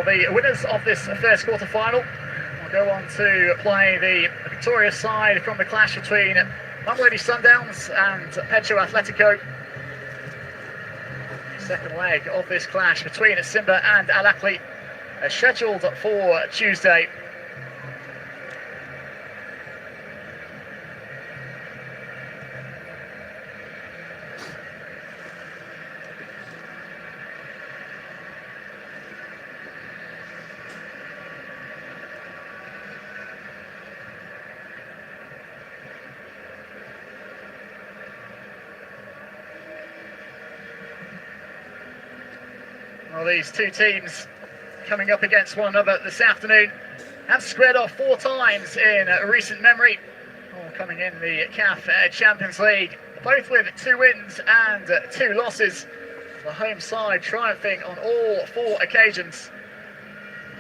Well, the winners of this first quarter-final will go on to play the victorious side from the clash between Mamelodi Sundowns and Petro Atletico. The second leg of this clash between Simba and Al Ahly is scheduled for Tuesday. Well, these two teams coming up against one another this afternoon have squared off 4 times in recent memory, all coming in the CAF Champions League, both with 2 wins and 2 losses. The home side triumphing on all 4 occasions.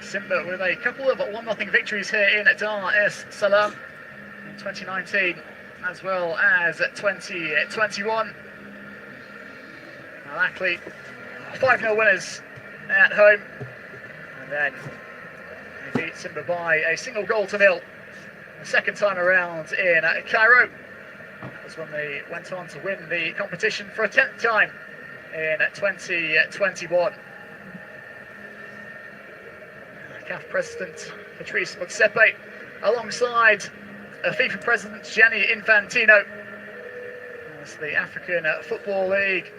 Simba with a couple of 1-0 victories here in Dar es Salaam in 2019 as well as 2021. Al Ahly 5-0 winners at home, and then they beat Simba by a single goal to nil the second time around in Cairo. That was when they went on to win the competition for a 10th time in 2021. CAF President Patrice Motsepe, alongside FIFA President Gianni Infantino, as the African Football League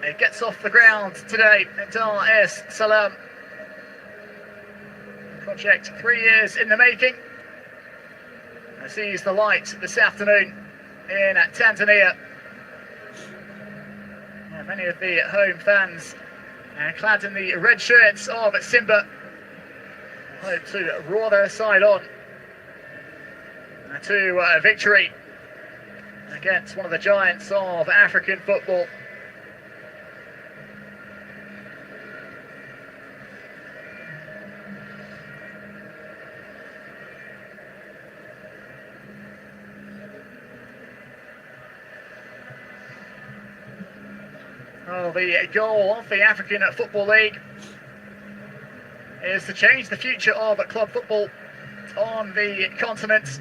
it gets off the ground today in Dar es Salaam. Project 3 years in the making. It sees the light this afternoon in Tanzania. Many of the home fans clad in the red shirts of Simba hope to roar their side on to victory against one of the giants of African football. Well, the goal of the African Football League is to change the future of club football on the continent.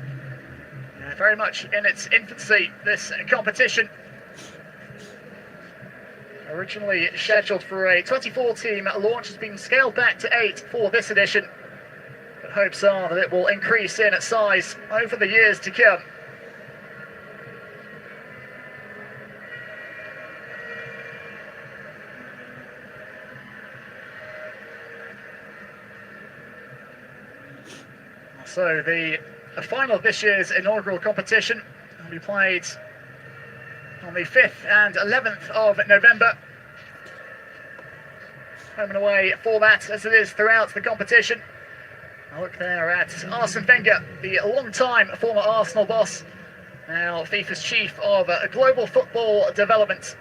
Very much in its infancy, this competition. Originally scheduled for a 24-team launch, has been scaled back to 8 for this edition. But hopes are that it will increase in size over the years to come. So the final of this year's inaugural competition will be played on the 5th and 11th of November. Home and away format as it is throughout the competition. I look there at Arsene Wenger, the long-time former Arsenal boss, now FIFA's chief of global football development.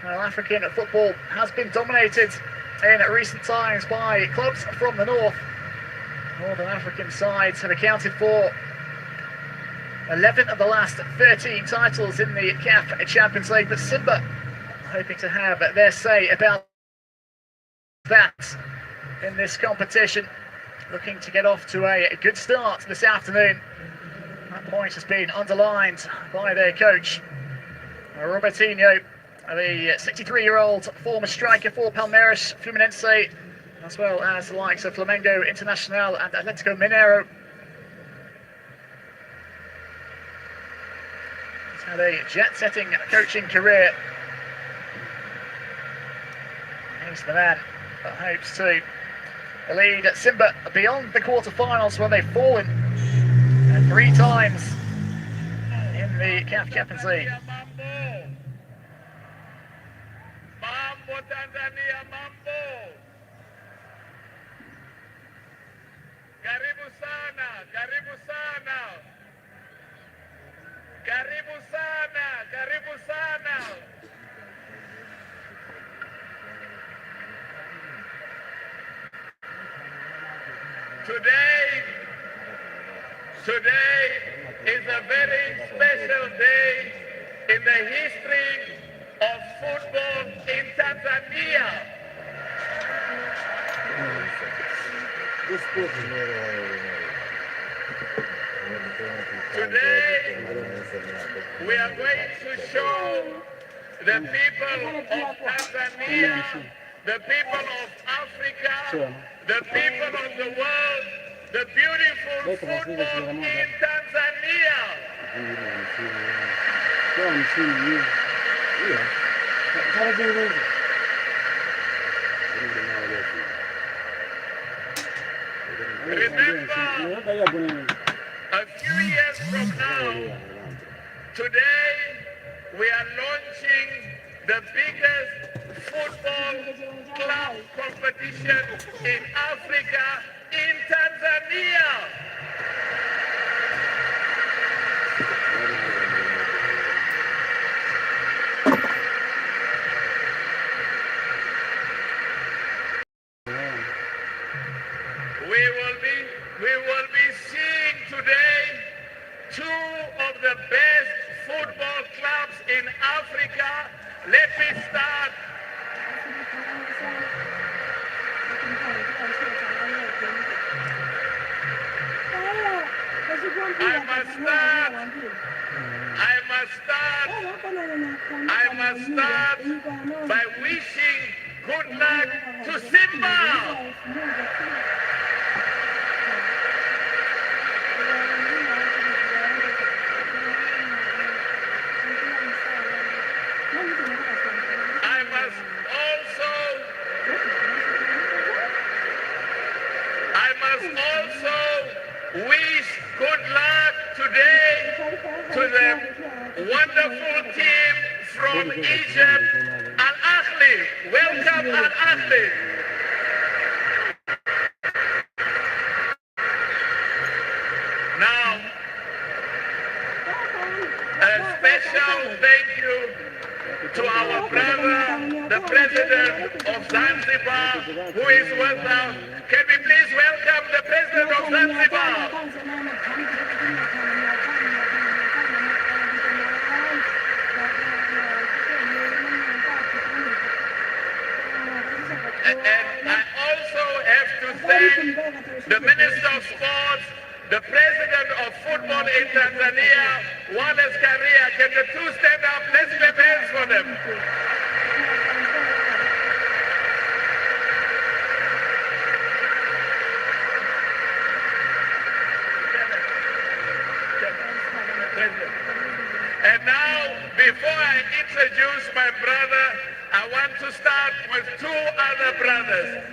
Well, African football has been dominated in recent times by clubs from the north. Northern African sides have accounted for 11 of the last 13 titles in the CAF Champions League, but Simba are hoping to have their say about that in this competition. Looking to get off to a good start this afternoon. That point has been underlined by their coach, Robertinho, the 63-year-old former striker for Palmeiras, Fluminense, as well as the likes of Flamengo, Internacional and Atletico Mineiro. He's had a jet-setting coaching career. He's the man that hopes to lead Simba beyond the quarter-finals, where they've fallen 3 times in the CAF Champions League. Mambo Tanzania, mambo. Karibu sana, karibu sana. Karibu sana, karibu sana. Today Today is a very special day in the history of football in Tanzania. Today, we are going to show the people of Tanzania, the people of Africa, the people of the world, the beautiful football in Tanzania. Remember, a few years from now, today, we are launching the biggest football club competition in Africa, in Tanzania. We will be seeing today two of the best football clubs in Africa. Let me start. I must start by wishing good luck to Simba. I must also wish good luck today to the wonderful team from Egypt, Al Ahly. Welcome, Al Ahly. Now, a special thank you to our brother, the president of Zanzibar, who is with us. Can we please welcome the president of Zanzibar? And I also have to thank the Minister of Sports, the President of Football in Tanzania, Wallace Karia. Can the two stand up? Let's clap hands for them. And now, before I introduce my brother, I want to start with two other brothers.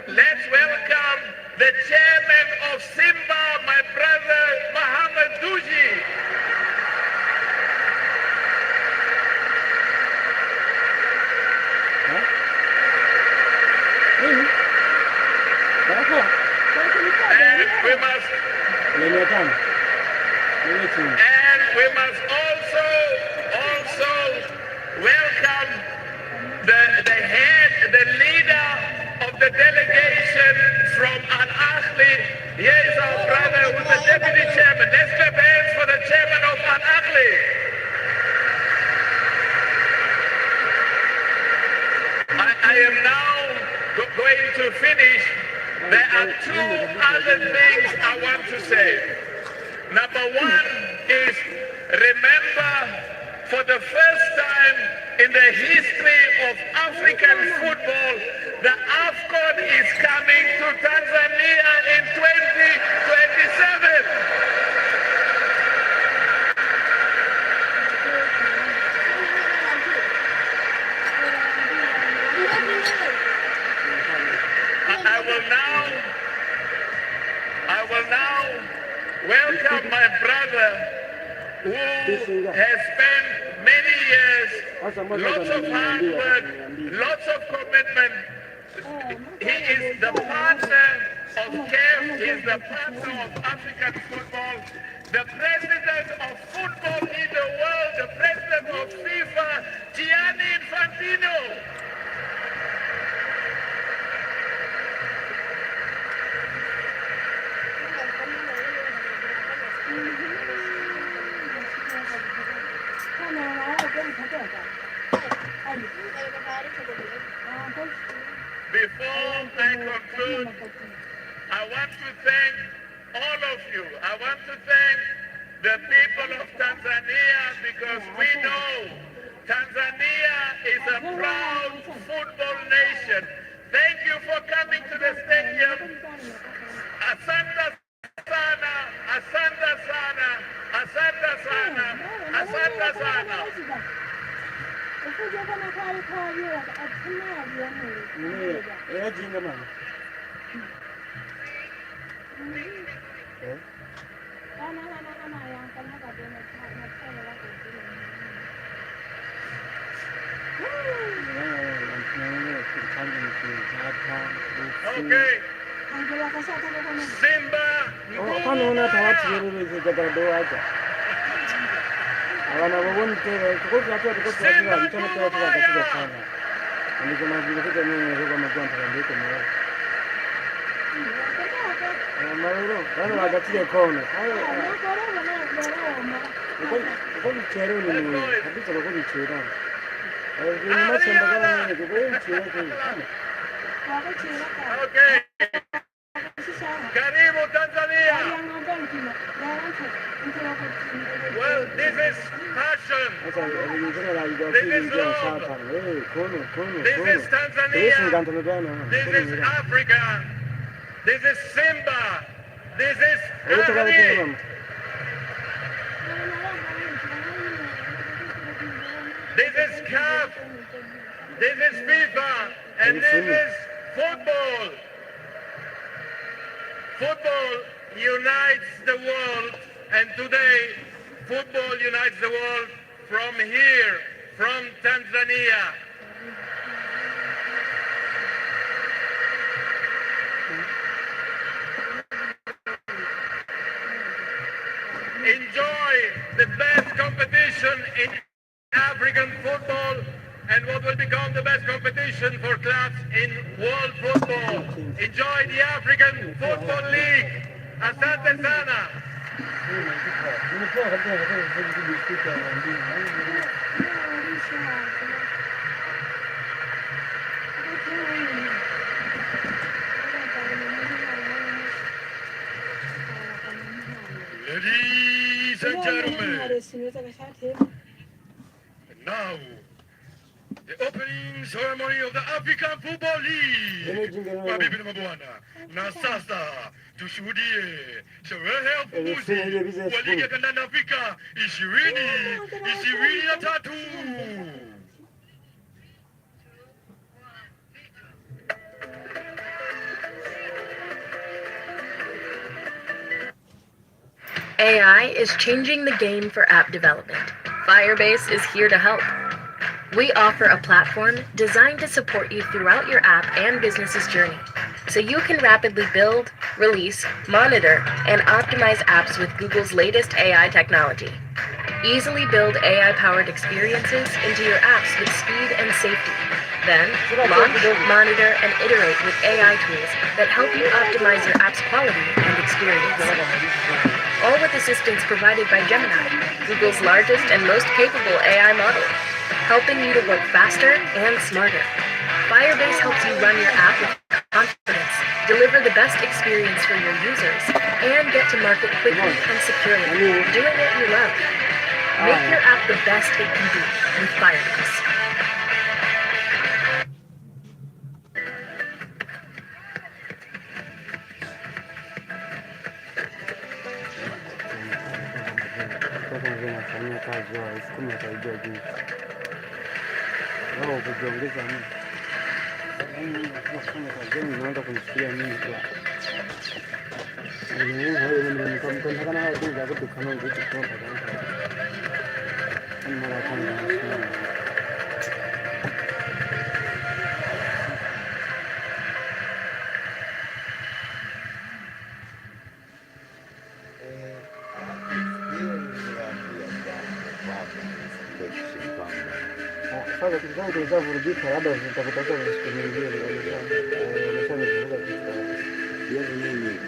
Let's welcome the chairman of Simba, my brother, Muhammad Duji. And we must also welcome the leader of the delegation from Al Ahly. Here is our brother who's the deputy chairman. Let's clap hands for the chairman of Al Ahly. I am now going to finish. There are two other things I want to say. Number one is, remember, for the first time in the history of African football, the AFCON is coming to Tanzania in 2027. I will now welcome my brother who has spent many years, lots of hard work, lots of commitment. He is the partner of CAF, he is the partner of African football, the president of football in the world, the president of FIFA, Gianni Infantino. Before I conclude, I want to thank all of you. I want to thank the people of Tanzania because we know Tanzania is a proud football nation. Thank you for coming to the stadium. Asante sana, asante sana, asante sana, asante sana. Okay. Simba Okay. Karibu Tanzania. Well, this is passion. This is love. This is Tanzania. This is Africa. This is Simba. This is Ahli. This is CAF. This is FIFA. And this is football. Football unites the world, and today football unites the world from here, from Tanzania. Enjoy the best competition in African football and what will become the best competition for clubs in world football. Enjoy the African Football League. Asante sana. Ladies and gentlemen, now the opening ceremony of the African Football League. Mabibi na mabwana, na sasa tushuhudie sherehe ya ufunguzi wa ligi ya kandanda Afrika 2023. AI is changing the game for app development. Firebase is here to help. We offer a platform designed to support you throughout your app and business's journey, so you can rapidly build, release, monitor, and optimize apps with Google's latest AI technology. Easily build AI-powered experiences into your apps with speed and safety. Then, launch, monitor, and iterate with AI tools that help you optimize your app's quality and experience. All with assistance provided by Gemini, Google's largest and most capable AI model, helping you to work faster and smarter. Firebase helps you run your app with confidence, deliver the best experience for your users, and get to market quickly and securely, doing what you love. Make your app the best it can be with Firebase. Sasa tukitaka vurugika, labda zitakutakia siku nyingine. Nimeshavuruga kitu. Yaani nini?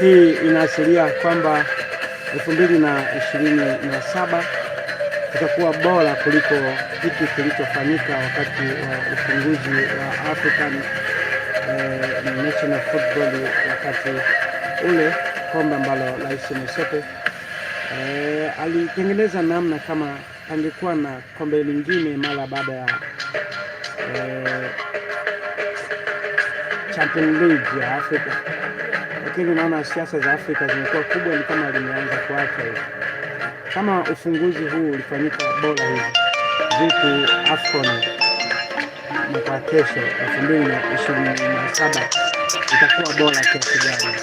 Hii inaashiria kwamba 2027 kitakuwa bora kuliko hiki kilichofanyika wakati wa ufunguzi wa African National Football, wakati ule kombe ambalo Rais Motsepe alitengeneza namna kama angekuwa na kombe lingine mara baada ya Champions League ya Afrika, lakini naona siasa za Afrika zimekuwa kubwa, ni kama limeanza kuacha hivi. Kama ufunguzi huu ulifanyika bora hivi, vipi AFCON mwaka kesho 2027 itakuwa bora kiasi gani?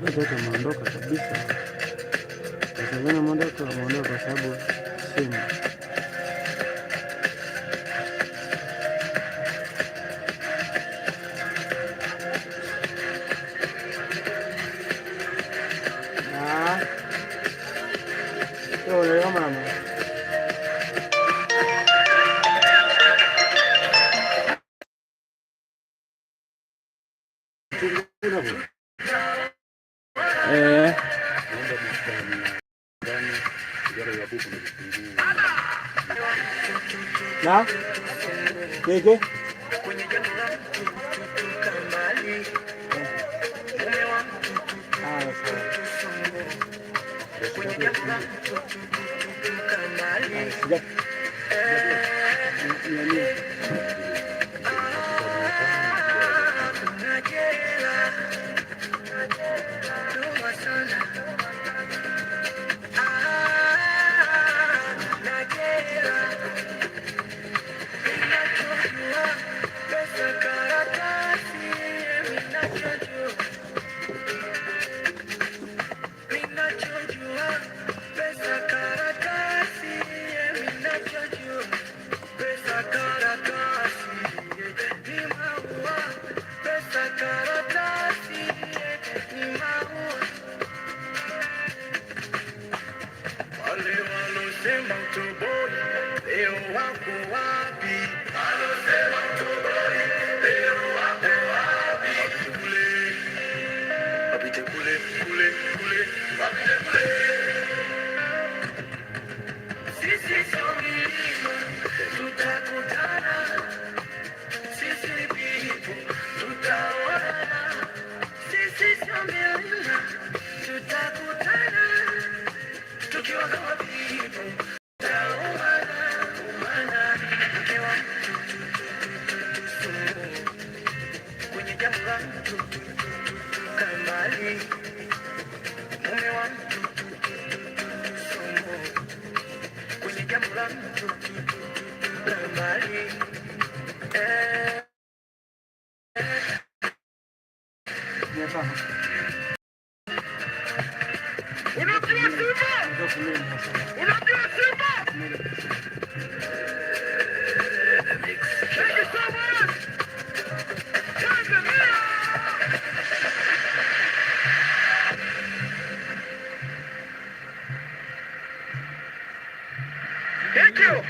Watoto wameondoka kabisa. Watanzania wameondoka kwa sababu simu. Leo mama. Na? Keke? Thank you.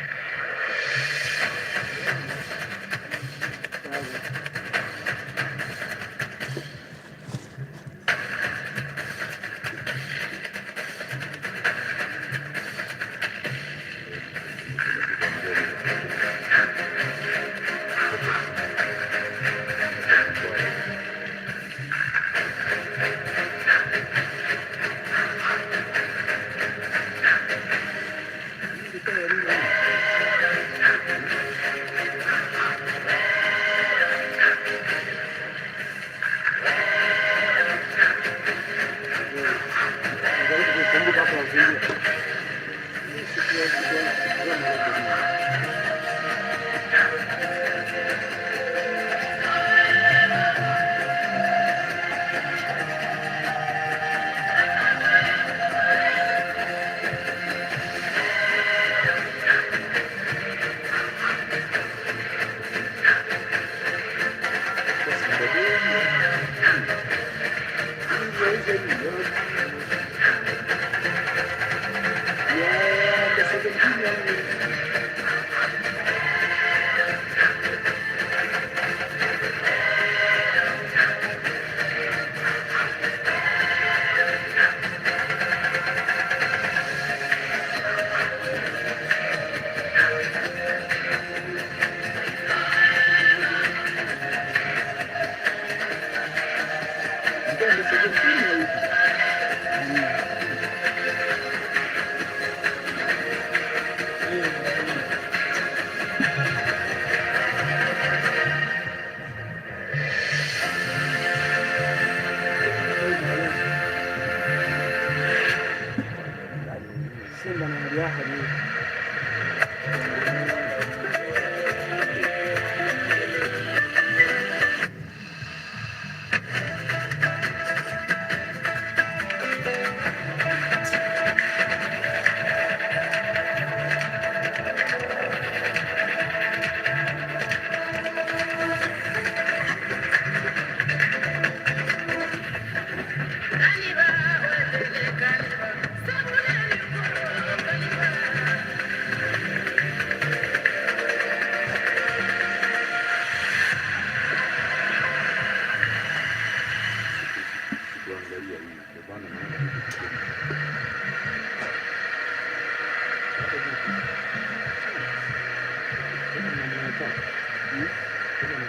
Ladies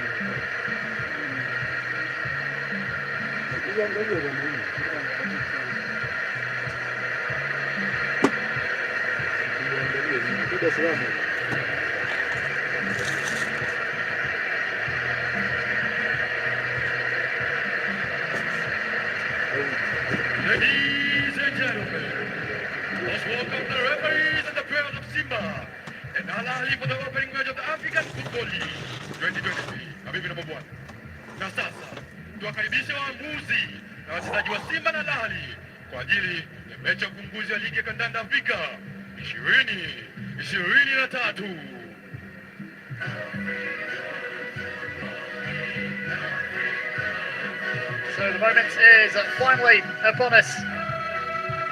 and gentlemen, let's welcome the referees and the players of Simba and Al Ahly for the opening match of the African Football League 2023. Habibi namba 1. Na sasa tuwakaribishe waamuzi na wachezaji wa Simba na Al Ahly kwa ajili ya mechi ya ufunguzi ya ligi ya kandanda Afrika 2023. So the moment is finally upon us.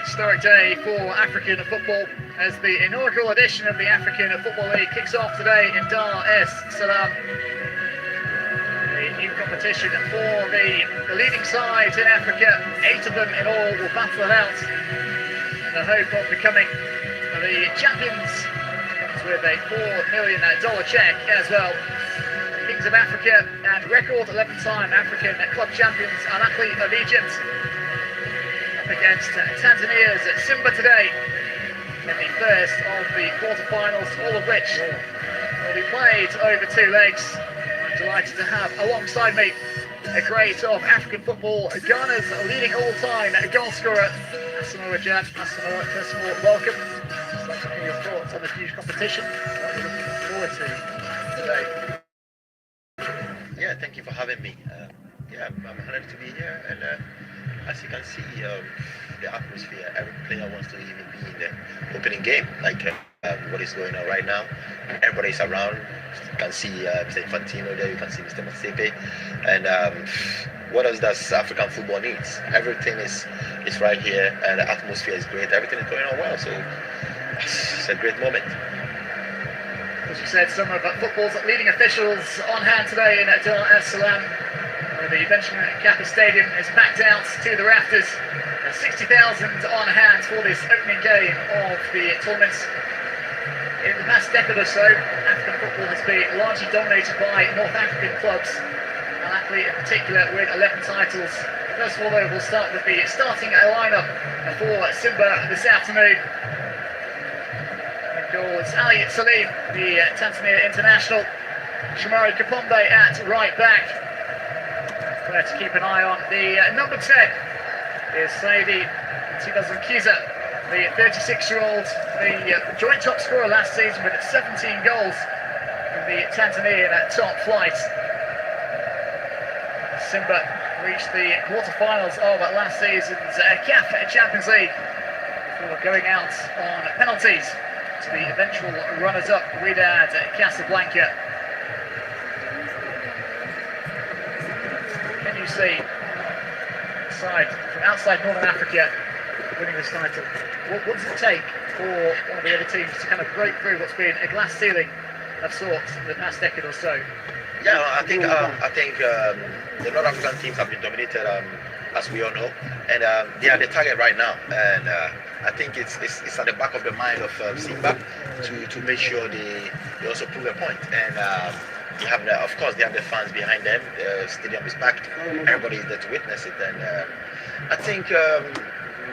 Historic day for African football as the inaugural edition of the African Football League kicks off today in Dar es Salaam. The new competition for the leading sides in Africa, 8 of them in all, will battle it out in the hope of becoming the champions, with a $4 million check as well. Kings of Africa and record 11-time African club champions Al Ahly of Egypt up against Tanzania's Simba today in the first of the quarterfinals, all of which will be played over 2 legs. I'm delighted to have alongside me a great of African football, Ghana's leading all-time goal scorer, Asamoah Gyan. Asamoah, first of all, welcome. What are your thoughts on the huge competition? What are you looking forward to today? Yeah, thank you for having me. I'm honored to be here, and as you can see, the atmosphere, every player wants to even be in the opening game, like what is going on right now. Everybody's around. You can see Mr. Infantino there, you can see Mr. Masepe, and what else does African football needs? Everything is right here, and the atmosphere is great. Everything is going on well, so it's a great moment. As you said, some of football's leading officials on hand today in Dar es Salaam, where the Benjamin Mkapa Stadium is packed out to the rafters. 60,000 on hand for this opening game of the tournament. In the past decade or so, African football has been largely dominated by North African clubs, Al Ahly in particular with 11 titles. First of all, though, we'll start with the starting lineup for Simba this afternoon. Goals, Ali Salim, the Tanzania international. Shomari Kapombe at right back. There to keep an eye on. The number 10 is Saidi Tibazukiza, the 36-year-old, the joint top scorer last season with 17 goals in the Tanzanian top flight. Simba reached the quarterfinals of last season's CAF Champions League before going out on penalties to the eventual runners-up Wydad Casablanca. Can you see side from outside Northern Africa winning this title? What does it take for one of the other teams to kind of break through what's been a glass ceiling of sorts in the past decade or so? Yeah, I think the North African teams have been dominated, as we all know, and they are the target right now. And I think it's at the back of the mind of Simba to make sure they also prove a point. And they have of course, they have the fans behind them. The stadium is packed. Everybody is there to witness it. And I think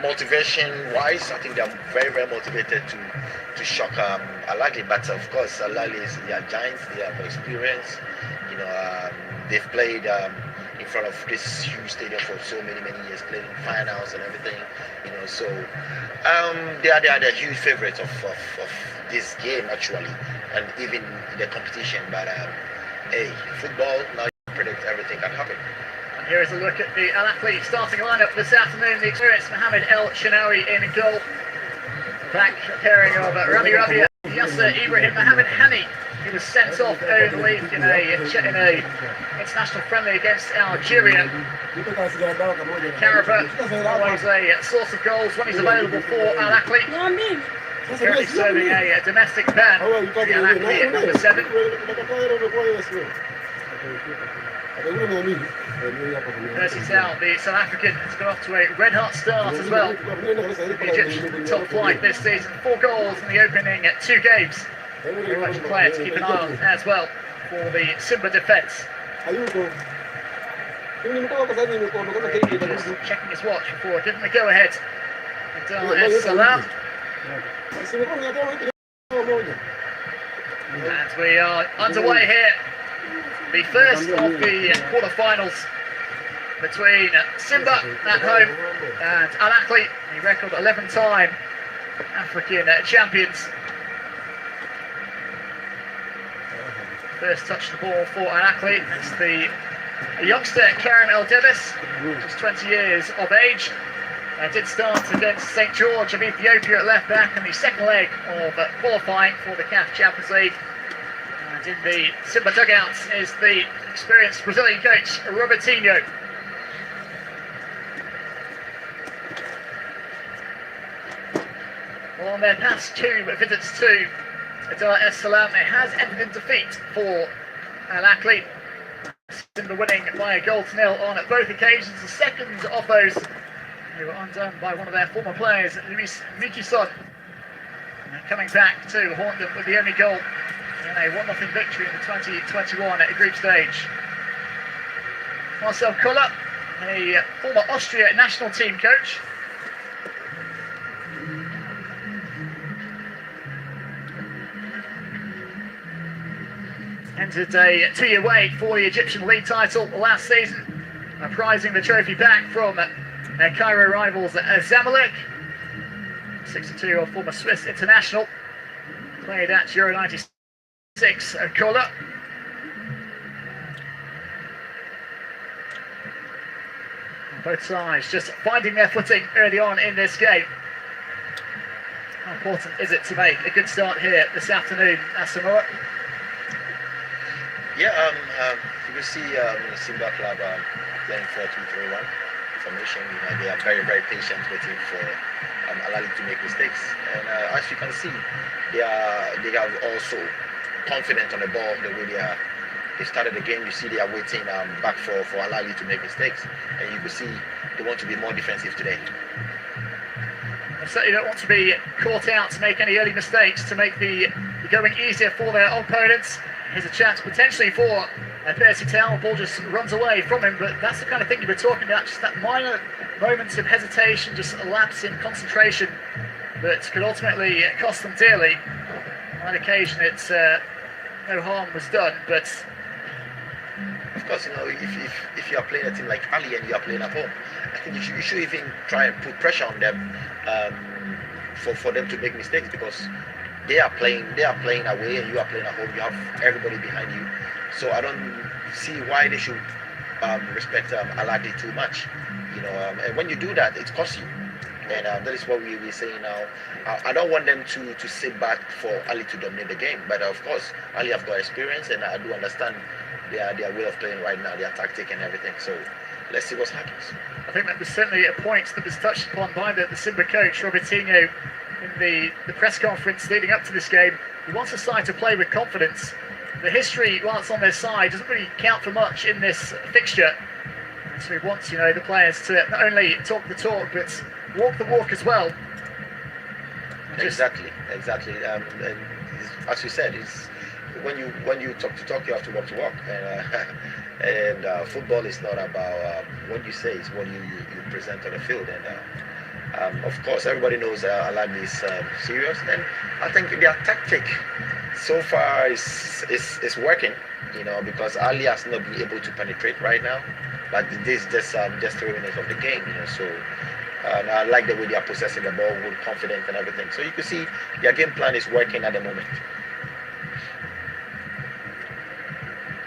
motivation-wise, I think they are very, very motivated to shock Al Ahly. But of course, Al Ahly they are giants. They have experience. You know, they've played in front of this huge stadium for so many years, played in finals and everything. You know, so they are the huge favorites of this game actually, and even the competition. But hey, football, now you predict everything can happen. And here is a look at the Al Ahly starting lineup this afternoon. The experienced Mohamed El Shinawi in goal. Back pairing of Rami Rabia, Yasser Ibrahim, Mohamed Hani. He was sent off early in a international friendly against Algeria. Karaba, always a source of goals when he's available for Al Ahly. Currently serving a domestic ban for the Al Ahly at number 7. Percy Tau, the South African, has got off to a red-hot start as well. The Egyptian top flight this season, 4 goals in the opening 2 games. Very much a player to keep an eye on as well. for the Simba defence. Just checking his watch before giving the go-ahead. Salam. And we are underway here. The first of the quarter-finals between Simba at home and Al Ahly, the record 11-time African champions. First touch the ball for Al Ahly. It's the youngster Karim El Debis, just 20 years of age. Did start against St George of Ethiopia at left back in the second leg of qualifying for the CAF Champions League. And in the Simba dugouts is the experienced Brazilian coach Robertinho. Well, on their past two visits to Dar es Salaam, it has ended in defeat for Al Ahly. Simba winning by a goal to nil on both occasions. The second of those, they were undone by one of their former players, Luis Mikison, coming back to haunt them with the only goal in a 1-0 victory in the 2021 group stage. Marcel Koller, a former Austria national team coach, entered a 2-year wait for the Egyptian league title last season, prizing the trophy back from Cairo rivals Zamalek. 62 of former Swiss international, played at Euro 96 Koller. Both sides just finding their footing early on in this game. How important is it to make a good start here this afternoon, Asamoah? Yeah, you can see Simba Club playing 4-2-3-1 formation. They are very, very patient waiting for Al Ahly to make mistakes. And as you can see, they are also confident on the ball. The way they started the game, you see they are waiting back for Al Ahly to make mistakes. And you can see they want to be more defensive today. They certainly don't want to be caught out to make any early mistakes, to make the going easier for their opponents. Here's a chance potentially for Percy Tau. The ball just runs away from him, but that's the kind of thing you were talking about, just that minor moments of hesitation, just a lapse in concentration that could ultimately cost them dearly. On that occasion, it's no harm was done, but of course, if you are playing a team like Ali and you are playing at home, I think you should even try and put pressure on them for them to make mistakes, because they are playing away and you are playing at home. You have everybody behind you, so I don't see why they should respect Al Ahly too much. And when you do that, it costs you. And that is what we're saying now. I don't want them to sit back for Ali to dominate the game, but of course, Ali have got experience, and I do understand their way of playing right now, their tactic and everything. So let's see what happens. I think that was certainly a point that was touched upon by the Simba coach, Robertinho, in the press conference leading up to this game. He wants the side to play with confidence. The history, while it's on their side, doesn't really count for much in this fixture. And so he wants, the players to not only talk the talk, but walk the walk as well. Exactly. And as you said, when you talk the talk, you have to walk the walk. And football is not about what you say; it's what you present on the field. And of course, everybody knows Al Ahly is serious, and I think their tactic so far is working. Because Ali has not been able to penetrate right now, but this is just 3 minutes of the game. So. And I like the way they are possessing the ball with confidence and everything. So you can see their game plan is working at the moment.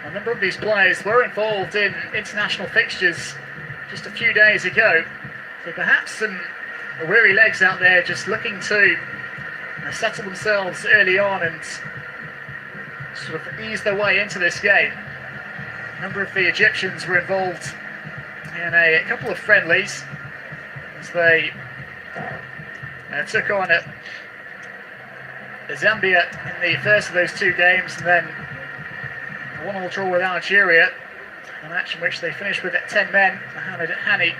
A number of these players were involved in international fixtures just a few days ago. So perhaps some weary legs out there just looking to settle themselves early on and sort of ease their way into this game. A number of the Egyptians were involved in a couple of friendlies, as they took on Zambia in the first of those 2 games, and then a 1-1 draw with Algeria, a match in which they finished with 10 men. Mohamed Hani,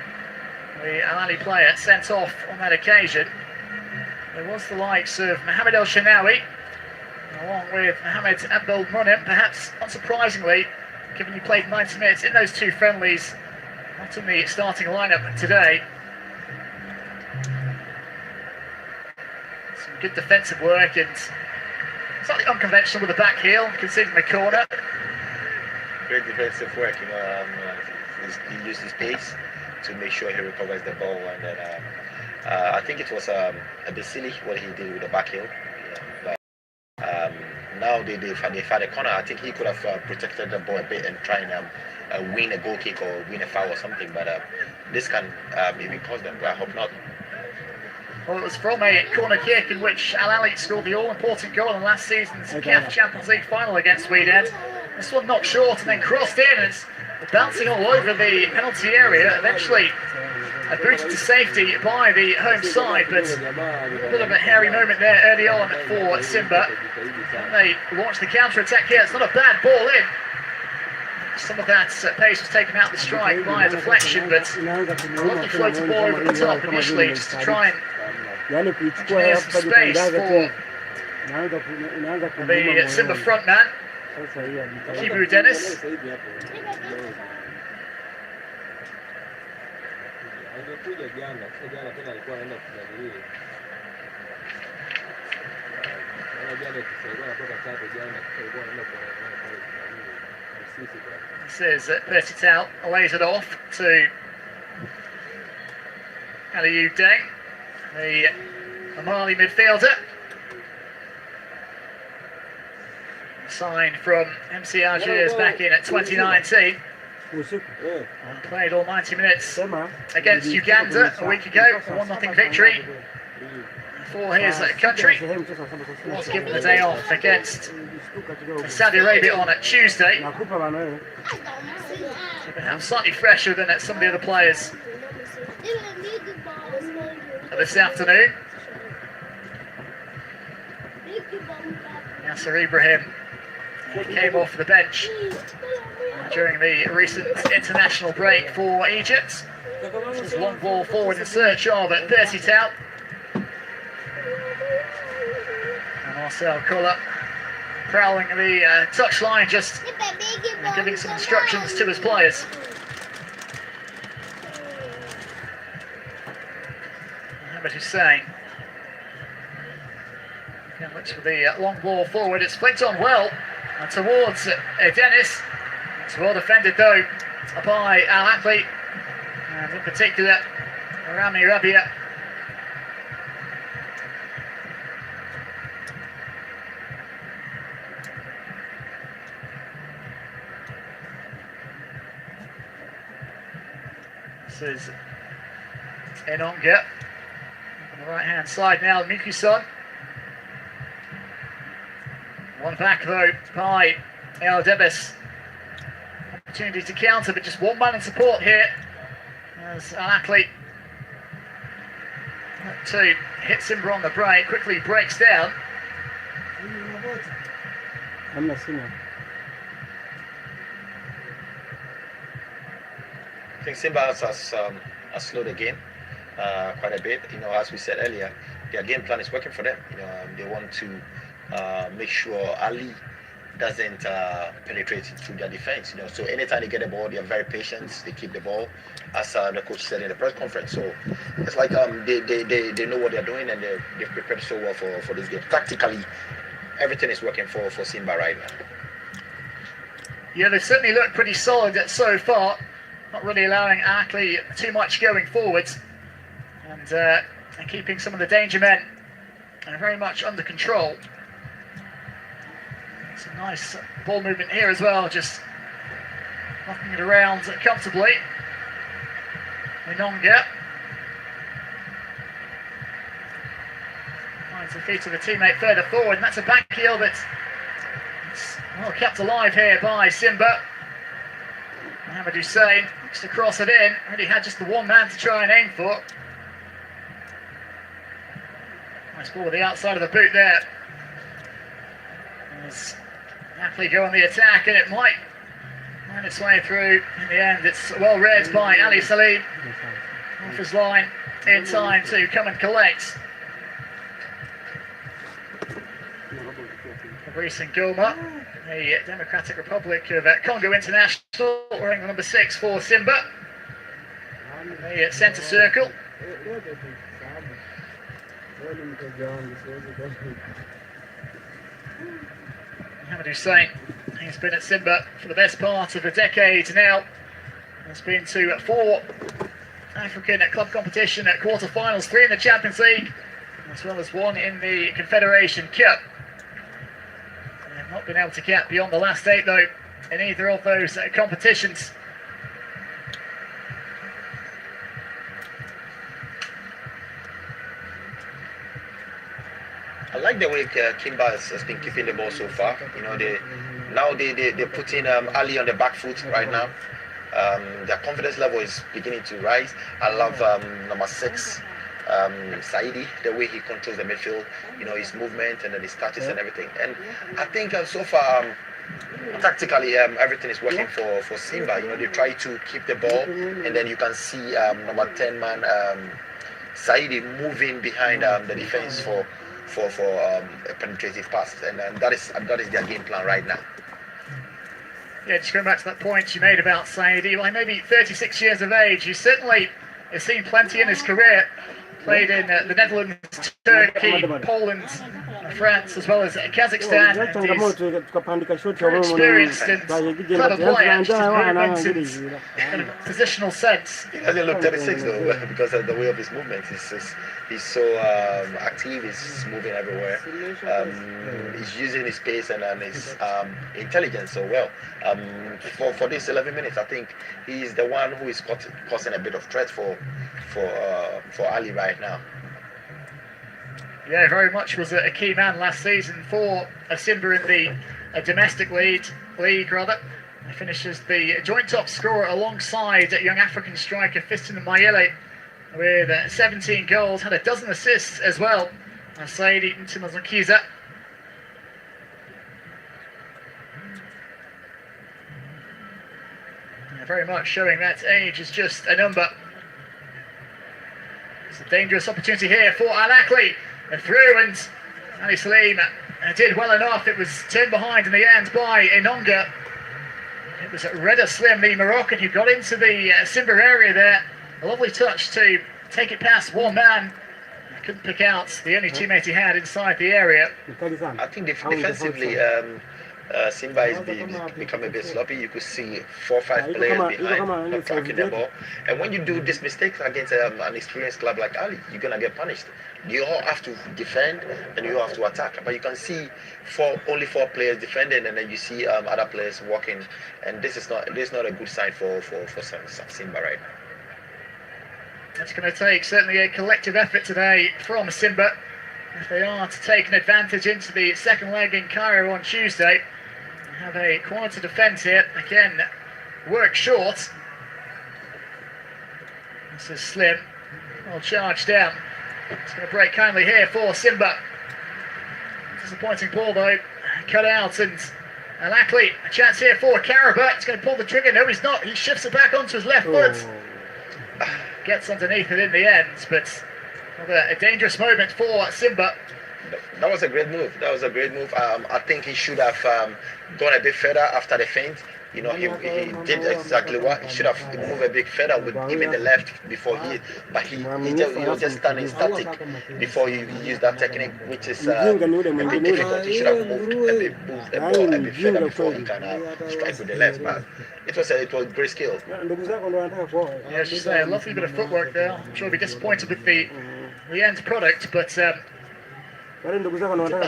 the Al Ahly player, sent off on that occasion. There was the likes of Mohamed El Shanawi, along with Mohamed Abdul Munim, perhaps unsurprisingly, given he played 90 minutes in those two friendlies, not in the starting lineup today. Some good defensive work and slightly unconventional with the back heel, conceding the corner. Great defensive work, he used his pace to make sure he recovers the ball, and then I think it was a bit silly what he did with the back heel. But now they've had a corner. I think he could have protected the ball a bit and try and win a goal kick or win a foul or something, but this can maybe cost them, but I hope not. Well, it was from a corner kick in which Al Ahly scored the all-important goal in last season's CAF Champions League final against Sweden. This one knocked short and then crossed in, and it's bouncing all over the penalty area. Eventually booted to safety by the home side, but a bit of a hairy moment there early on for Simba. And they launched the counter-attack here. It's not a bad ball in. Some of that pace was taken out of the strike by a deflection, but a lovely floated ball over the top initially just to try and clear some space for the Simba frontman, Kibu Dennis. This is Persital, lays it off to Aliou Deng, the Mali midfielder. Signed from MC Algiers back in 2019. And played all 90 minutes against Uganda a week ago, a 1-0 victory for his country. Was given the day off against Saudi Arabia on Tuesday. So perhaps slightly fresher than some of the other players this afternoon. Yasser Ibrahim came off the bench during the recent international break for Egypt. This is long ball forward in search of Persital. And Marcel Koller prowling the touchline, just giving some instructions to his players. Mohamed Hussein again looks for the long ball forward. It's flicked on well towards Dennis. It's well defended though by Al Ahly, and in particular Rami Rabia. This is Enonga on the right hand side now, Mikuson. One back though by El Debes. Opportunity to counter, but just one man in support here as Al Ahly to hit Simba on the break, quickly breaks down. I think Simba has slowed the game quite a bit. As we said earlier, their game plan is working for them. They want to make sure Ali doesn't penetrate through their defense. So anytime they get the ball, they are very patient. They keep the ball, as the coach said in the press conference. So it's like they know what they're doing, and they've prepared so well for this game. Tactically, everything is working for Simba right now. Yeah, they've certainly looked pretty solid so far. Not really allowing Ahly too much going forwards, and keeping some of the danger men very much under control. Some nice ball movement here as well, just knocking it around comfortably. Enonga finds the feet of the teammate further forward, and that's a back heel that's well kept alive here by Simba. Mohamed Hussein looks to cross it in. Really had just the one man to try and aim for. Nice ball with the outside of the boot there. As Ahly go on the attack, and it might find its way through. In the end, it's well read by Ali Salim. Off his line in time to come and collect. Fabrice Ngoma, the Democratic Republic of Congo international, wearing the number 6 for Simba. The centre circle. Mohamed Hussein, he's been at Simba for the best part of a decade now. Has been to 4 African club competition at quarterfinals, 3 in the Champions League, as well as 1 in the Confederation Cup. They have not been able to get beyond the last 8 though in either of those competitions. I like the way Kimba has been keeping the ball so far. You know, they're putting Ali on the back foot right now. Their confidence level is beginning to rise. I love number 6, Saidi, the way he controls the midfield. You know, his movement and then his touches and everything. And I think so far, tactically, everything is working for Simba. You know, they try to keep the ball, and then you can see number 10 man Saidi moving behind the defense for a penetrative pass, and that is their game plan right now. Yeah, just going back to that point you made about Saidi, well, he may be 36 years of age. He certainly has seen plenty in his career. Played in the Netherlands, Turkey, Poland, France, as well as Kazakhstan. Very experienced and clever player, just his movements and kind of positional sense. He doesn't look 36 though, because of the way of his movements. He's so active, he's moving everywhere. He's using his pace and his intelligence so well. For this 11 minutes, I think he's the one who is causing a bit of threat for Ali right now. Yeah, very much was a key man last season for Simba in the domestic league. He finishes the joint top scorer alongside young African striker Fiston Mayele with 17 goals, had a dozen assists as well. Saidi Ntimazonkiza. Very much showing that age is just a number. It's a dangerous opportunity here for Al Akli. And through, and Ali Salim did well enough. It was turned behind in the end by Enonga. It was Reda Slim, the Moroccan, who got into the Simba area there. A lovely touch to take it past one man. Couldn't pick out the only teammate he had inside the area. I think defensively, Simba is become a bit sloppy. You could see 4 or 5 players behind, not tracking the ball. And when you do these mistakes against an experienced club like Ali, you're gonna get punished. You all have to defend and you all have to attack. But you can see only 4 players defending, and then you see other players walking. And this is not a good sign for Simba right now. It's going to take certainly a collective effort today from Simba if they are to take an advantage into the second leg in Cairo on Tuesday. They have a quality defence here. Again, work short. This is Slim. Well charged down. It's going to break kindly here for Simba. Disappointing ball though. Cut out, and Al-Akli, a chance here for Karabakh. He's going to pull the trigger. No, he's not. He shifts it back onto his left foot. Gets underneath it in the end, but a dangerous moment for Simba. That was a great move. I think he should have gone a bit further after the feint. You know, he did exactly what he should have moved a bit further with him in the left before he was just standing static before he used that technique, which is a bit difficult. He should have moved the ball a bit further before he can strike with the left. But it was great skill. Yeah, as you say, a lovely bit of footwork there. I'm sure he'll be disappointed with the end product, but the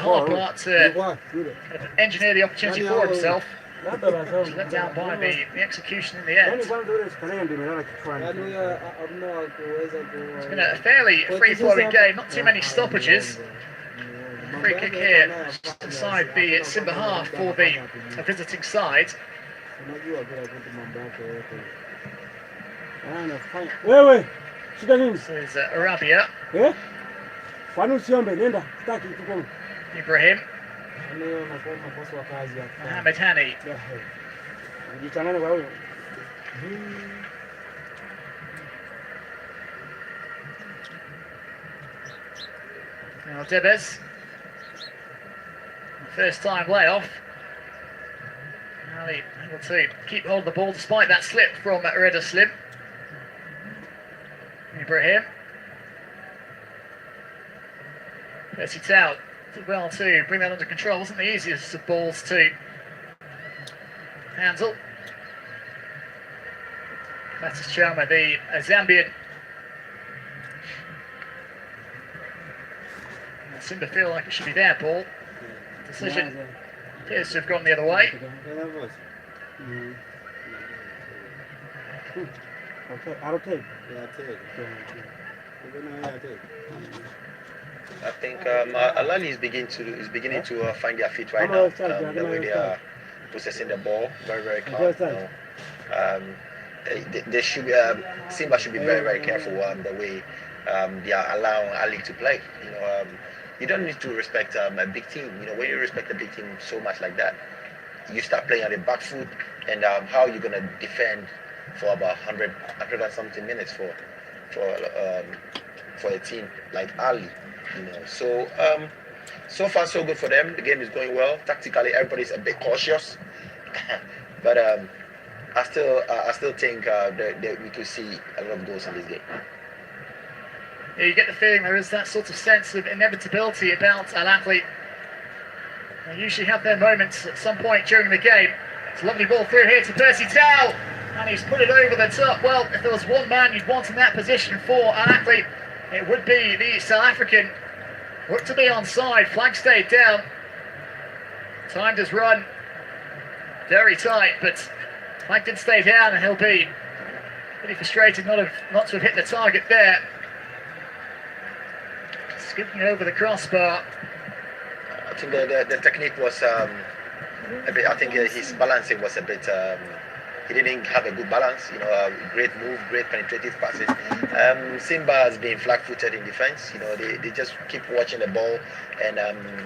hard part to engineer the opportunity for himself. Let down by the execution in the end. It's been a fairly free-flowing game, not too many stoppages. Free kick here, just inside the Simba half for the visiting side. This is Arabia. Ibrahim. Mohamed Hani. Now Debes. first time layoff. Ali able to keep hold of the ball despite that slip from Reda Slim. Ibrahim. Percy Tau did well to bring that under control. Wasn't the easiest of balls to handle. Clatous Chama, the Zambian. Simba feel like it should be their ball. Decision appears to have gone the other way. I think Alani is beginning to find their feet right now. The way they are possessing the ball, very, very calm. They should be, Simba should be very, very careful the way they are allowing Ali to play. You don't need to respect a big team. When you respect a big team so much like that, you start playing on the back foot, and how you're gonna defend for about 100 and something minutes for a team like Ali. So far so good for them. The game is going well. Tactically, everybody's a bit cautious, but I still think that we could see a lot of goals in this game. Yeah, you get the feeling there is that sort of sense of inevitability about Al Ahly. They usually have their moments at some point during the game. It's a lovely ball through here to Percy Tau, and he's put it over the top. Well, if there was one man you'd want in that position for Al Ahly, it would be the South African. Looked to be onside, flag stayed down. Timed his run very tight, but flag did stay down, and he'll be pretty frustrated not to have hit the target there. Skipping over the crossbar. I think the technique was a bit. I think his balancing was a bit. He didn't have a good balance. Great move, great penetrative passes. Simba has been flat-footed in defense. They just keep watching the ball and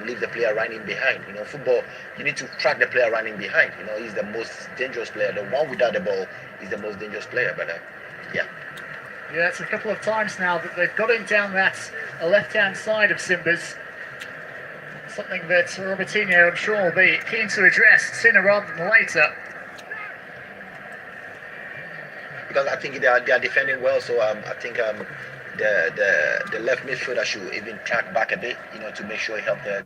leave the player running behind. Football, you need to track the player running behind. He's the most dangerous player. The one without the ball is the most dangerous player. But yeah. Yeah, it's a couple of times now that they've got him down that left-hand side of Simba's. Something that Robertinho, I'm sure, will be keen to address sooner rather than later. Because I think they are defending well, so I think the left midfielder should even track back a bit, to make sure he help the